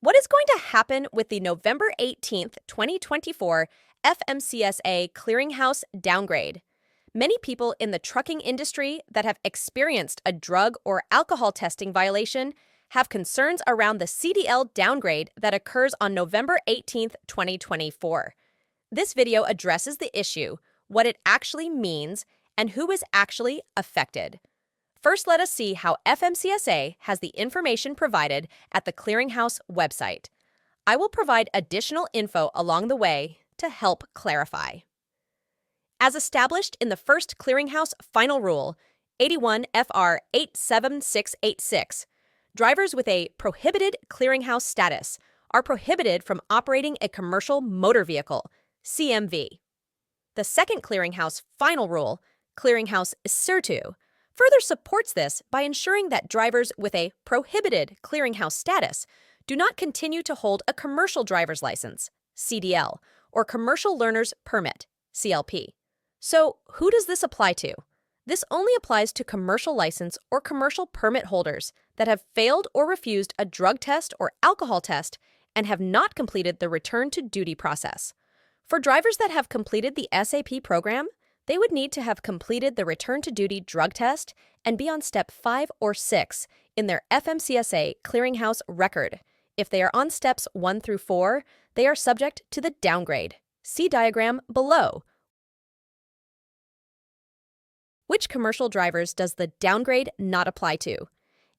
What is going to happen with the November 18th, 2024 FMCSA Clearinghouse downgrade? Many people in the trucking industry that have experienced a drug or alcohol testing violation have concerns around the CDL downgrade that occurs on November 18th, 2024. This video addresses the issue, what it actually means, and who is actually affected. First, let us see how FMCSA has the information provided at the Clearinghouse website. I will provide additional info along the way to help clarify. As established in the first Clearinghouse Final Rule, 81 FR 87686, drivers with a prohibited clearinghouse status are prohibited from operating a commercial motor vehicle, CMV. The second Clearinghouse Final Rule, Clearinghouse Certu, further supports this by ensuring that drivers with a prohibited clearinghouse status do not continue to hold a commercial driver's license, CDL, or commercial learner's permit, CLP. So, who does this apply to? This only applies to commercial license or commercial permit holders that have failed or refused a drug test or alcohol test and have not completed the return to duty process. For drivers that have completed the SAP program, they would need to have completed the return to duty drug test and be on step 5 or 6 in their FMCSA clearinghouse record. If they are on steps 1 through 4, they are subject to the downgrade. See diagram below. Which commercial drivers does the downgrade not apply to?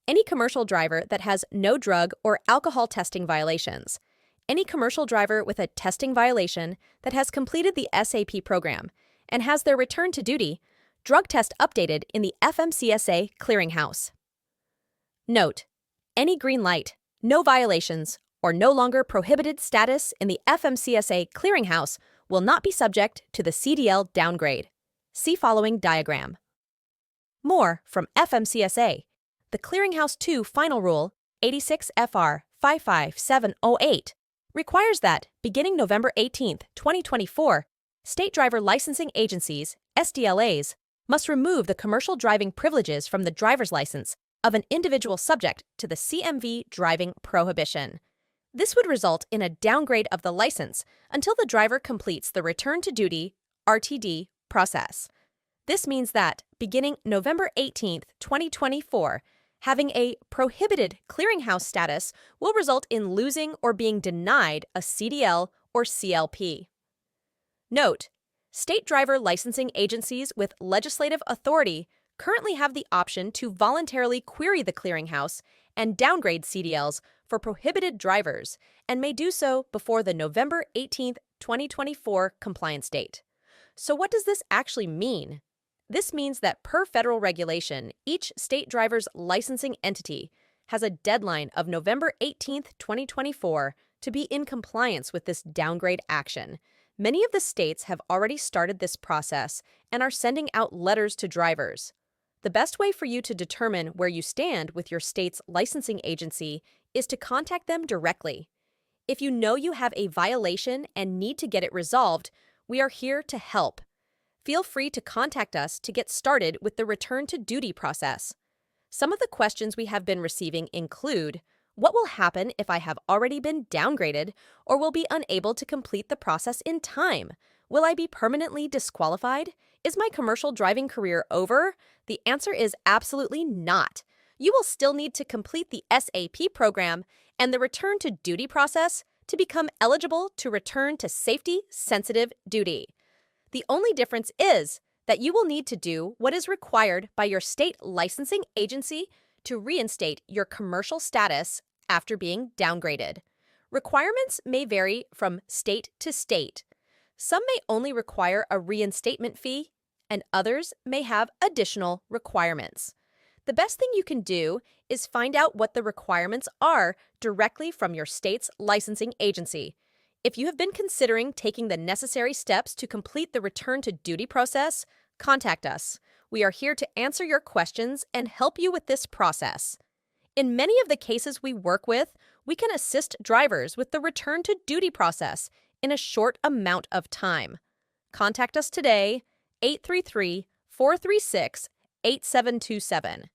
Any commercial driver that has no drug or alcohol testing violations. Any commercial driver with a testing violation that has completed the SAP program and has their return to duty drug test updated in the FMCSA Clearinghouse. Note: any green light, no violations, or no longer prohibited status in the FMCSA Clearinghouse will not be subject to the CDL downgrade. See following diagram. More from FMCSA. The Clearinghouse 2 Final Rule, 86 FR 55708, requires that, beginning November 18, 2024, state driver licensing agencies, SDLAs, must remove the commercial driving privileges from the driver's license of an individual subject to the CMV driving prohibition. This would result in a downgrade of the license until the driver completes the return to duty RTD process. This means that, beginning November 18, 2024, having a prohibited clearinghouse status will result in losing or being denied a CDL or CLP. Note: state driver licensing agencies with legislative authority currently have the option to voluntarily query the clearinghouse and downgrade CDLs for prohibited drivers and may do so before the November 18, 2024 compliance date. So what does this actually mean? This means that per federal regulation, each state driver's licensing entity has a deadline of November 18, 2024 to be in compliance with this downgrade action. Many of the states have already started this process and are sending out letters to drivers. The best way for you to determine where you stand with your state's licensing agency is to contact them directly. If you know you have a violation and need to get it resolved, we are here to help. Feel free to contact us to get started with the return to duty process. Some of the questions we have been receiving include: what will happen if I have already been downgraded or will be unable to complete the process in time? Will I be permanently disqualified? Is my commercial driving career over? The answer is absolutely not. You will still need to complete the SAP program and the return to duty process to become eligible to return to safety-sensitive duty. The only difference is that you will need to do what is required by your state licensing agency to reinstate your commercial status after being downgraded. Requirements may vary from state to state. Some may only require a reinstatement fee, and others may have additional requirements. The best thing you can do is find out what the requirements are directly from your state's licensing agency. If you have been considering taking the necessary steps to complete the return to duty process, contact us. We are here to answer your questions and help you with this process. In many of the cases we work with, we can assist drivers with the return to duty process in a short amount of time. Contact us today, 833-436-8727.